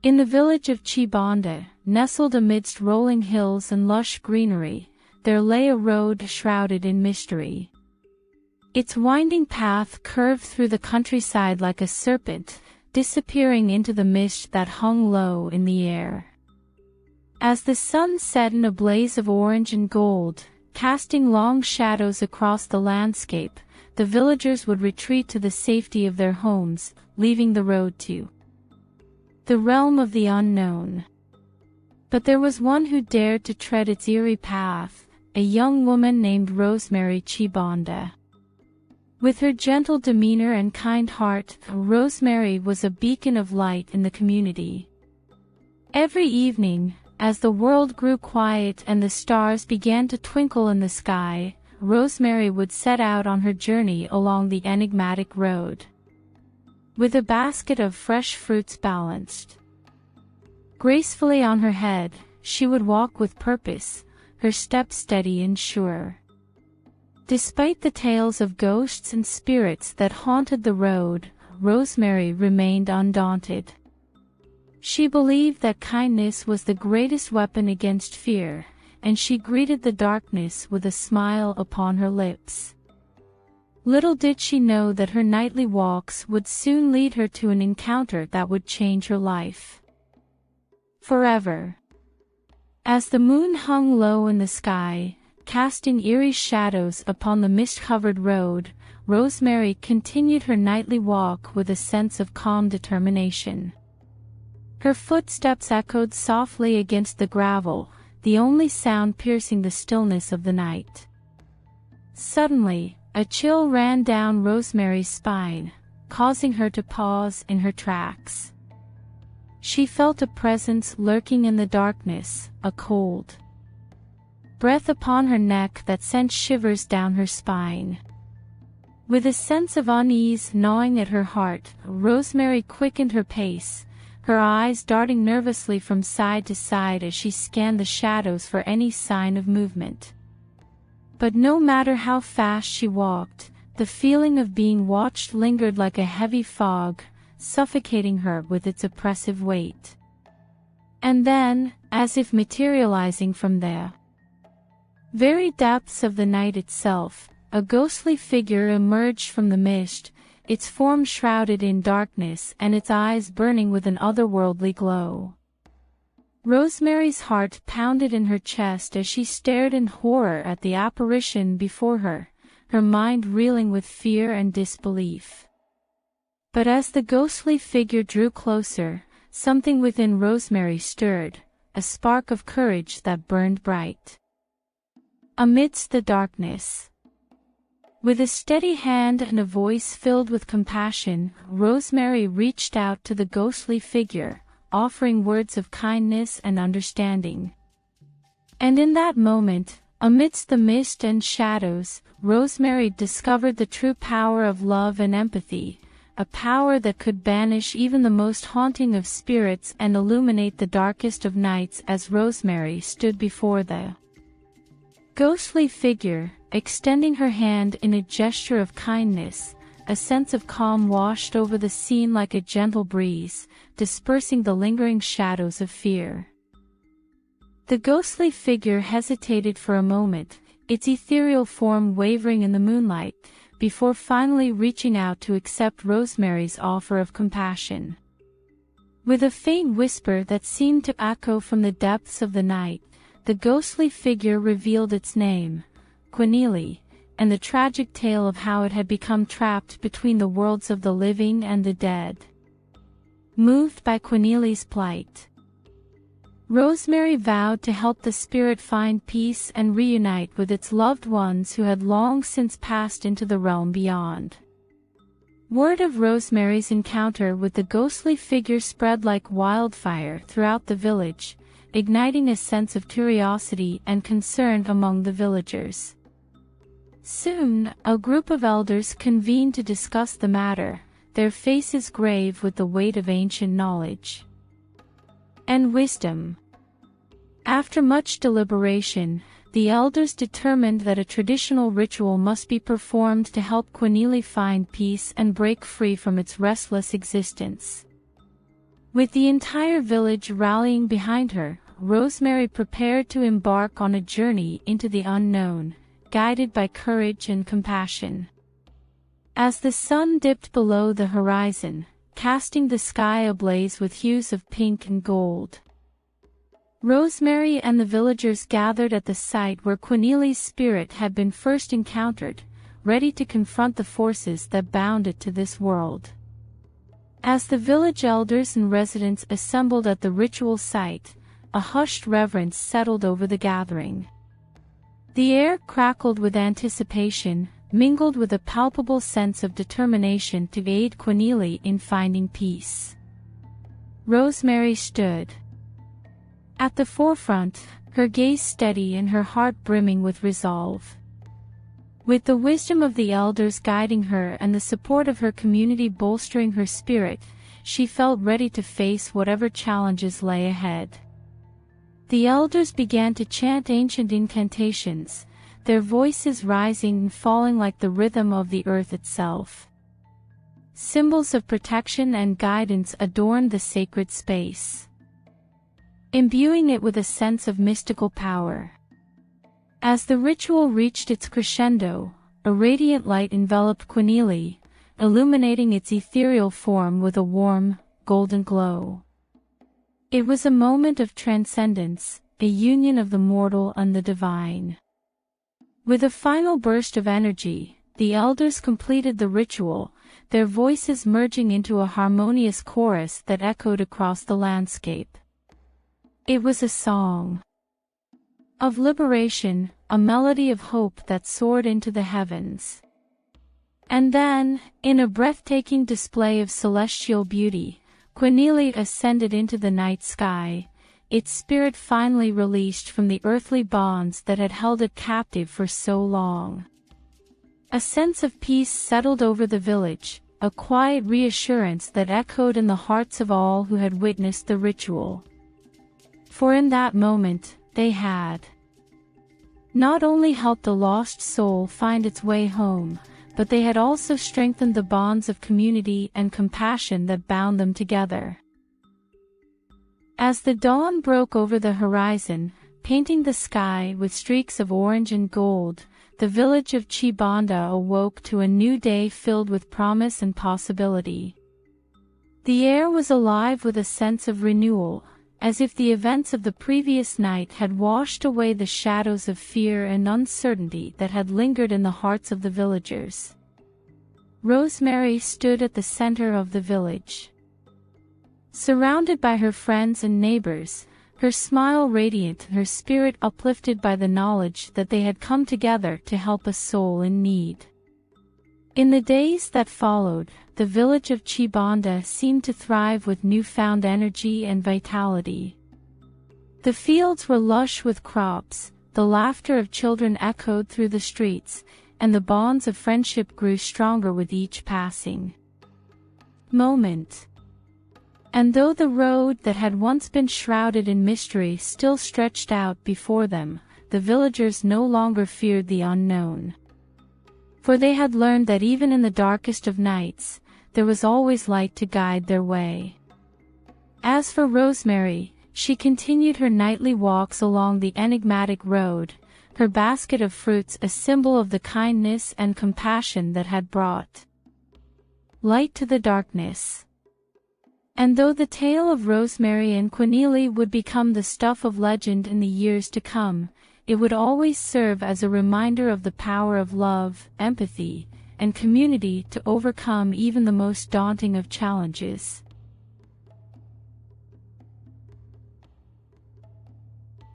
In the village of Chibanda, nestled amidst rolling hills and lush greenery, there lay a road shrouded in mystery. Its winding path curved through the countryside like a serpent, disappearing into the mist that hung low in the air. As the sun set in a blaze of orange and gold, casting long shadows across the landscape, the villagers would retreat to the safety of their homes, leaving the road to the realm of the unknown. But there was one who dared to tread its eerie path, a young woman named Rosemary Chibanda. With her gentle demeanor and kind heart, Rosemary was a beacon of light in the community. Every evening, as the world grew quiet and the stars began to twinkle in the sky, Rosemary would set out on her journey along the enigmatic road. With a basket of fresh fruits balanced gracefully on her head, she would walk with purpose, her steps steady and sure. Despite the tales of ghosts and spirits that haunted the road, Rosemary remained undaunted. She believed that kindness was the greatest weapon against fear, and she greeted the darkness with a smile upon her lips. Little did she know that her nightly walks would soon lead her to an encounter that would change her life forever. As the moon hung low in the sky, casting eerie shadows upon the mist-covered road, Rosemary continued her nightly walk with a sense of calm determination. Her footsteps echoed softly against the gravel, the only sound piercing the stillness of the night. Suddenly, a chill ran down Rosemary's spine, causing her to pause in her tracks. She felt a presence lurking in the darkness, a cold breath upon her neck that sent shivers down her spine. With a sense of unease gnawing at her heart, Rosemary quickened her pace, her eyes darting nervously from side to side as she scanned the shadows for any sign of movement. But no matter how fast she walked, the feeling of being watched lingered like a heavy fog, suffocating her with its oppressive weight. And then, as if materializing from the very depths of the night itself, a ghostly figure emerged from the mist, its form shrouded in darkness and its eyes burning with an otherworldly glow. Rosemary's heart pounded in her chest as she stared in horror at the apparition before her, her mind reeling with fear and disbelief. But as the ghostly figure drew closer, something within Rosemary stirred, a spark of courage that burned bright amidst the darkness. With a steady hand and a voice filled with compassion, Rosemary reached out to the ghostly figure, offering words of kindness and understanding. And in that moment, amidst the mist and shadows, Rosemary discovered the true power of love and empathy, a power that could banish even the most haunting of spirits and illuminate the darkest of nights. As Rosemary stood before the ghostly figure, extending her hand in a gesture of kindness, a sense of calm washed over the scene like a gentle breeze, dispersing the lingering shadows of fear. The ghostly figure hesitated for a moment, its ethereal form wavering in the moonlight, before finally reaching out to accept Rosemary's offer of compassion. With a faint whisper that seemed to echo from the depths of the night, the ghostly figure revealed its name, Quinely, and the tragic tale of how it had become trapped between the worlds of the living and the dead. Moved by Quinely's plight, Rosemary vowed to help the spirit find peace and reunite with its loved ones who had long since passed into the realm beyond. Word of Rosemary's encounter with the ghostly figure spread like wildfire throughout the village, igniting a sense of curiosity and concern among the villagers. Soon, a group of elders convened to discuss the matter, their faces grave with the weight of ancient knowledge and wisdom. After much deliberation, the elders determined that a traditional ritual must be performed to help Quinely find peace and break free from its restless existence. With the entire village rallying behind her, Rosemary prepared to embark on a journey into the unknown, guided by courage and compassion. As the sun dipped below the horizon, casting the sky ablaze with hues of pink and gold, Rosemary and the villagers gathered at the site where Quineli's spirit had been first encountered, ready to confront the forces that bound it to this world. As the village elders and residents assembled at the ritual site, a hushed reverence settled over the gathering. The air crackled with anticipation, mingled with a palpable sense of determination to aid Quineli in finding peace. Rosemary stood at the forefront, her gaze steady and her heart brimming with resolve. With the wisdom of the elders guiding her and the support of her community bolstering her spirit, she felt ready to face whatever challenges lay ahead. The elders began to chant ancient incantations, their voices rising and falling like the rhythm of the earth itself. Symbols of protection and guidance adorned the sacred space, imbuing it with a sense of mystical power. As the ritual reached its crescendo, a radiant light enveloped Quineli, illuminating its ethereal form with a warm, golden glow. It was a moment of transcendence, a union of the mortal and the divine. With a final burst of energy, the elders completed the ritual, their voices merging into a harmonious chorus that echoed across the landscape. It was a song of liberation, a melody of hope that soared into the heavens. And then, in a breathtaking display of celestial beauty, Quineli ascended into the night sky, its spirit finally released from the earthly bonds that had held it captive for so long. A sense of peace settled over the village, a quiet reassurance that echoed in the hearts of all who had witnessed the ritual. For in that moment, they had not only helped the lost soul find its way home, but they had also strengthened the bonds of community and compassion that bound them together. As the dawn broke over the horizon, painting the sky with streaks of orange and gold, the village of Chibanda awoke to a new day filled with promise and possibility. The air was alive with a sense of renewal, as if the events of the previous night had washed away the shadows of fear and uncertainty that had lingered in the hearts of the villagers. Rosemary stood at the center of the village. Surrounded by her friends and neighbors, her smile radiant and her spirit uplifted by the knowledge that they had come together to help a soul in need. In the days that followed, the village of Chibanda seemed to thrive with newfound energy and vitality. The fields were lush with crops, the laughter of children echoed through the streets, and the bonds of friendship grew stronger with each passing moment. And though the road that had once been shrouded in mystery still stretched out before them, the villagers no longer feared the unknown. For they had learned that even in the darkest of nights, there was always light to guide their way. As for Rosemary, she continued her nightly walks along the enigmatic road, her basket of fruits a symbol of the kindness and compassion that had brought light to the darkness. And though the tale of Rosemary and Quineli would become the stuff of legend in the years to come, it would always serve as a reminder of the power of love, empathy, and community to overcome even the most daunting of challenges.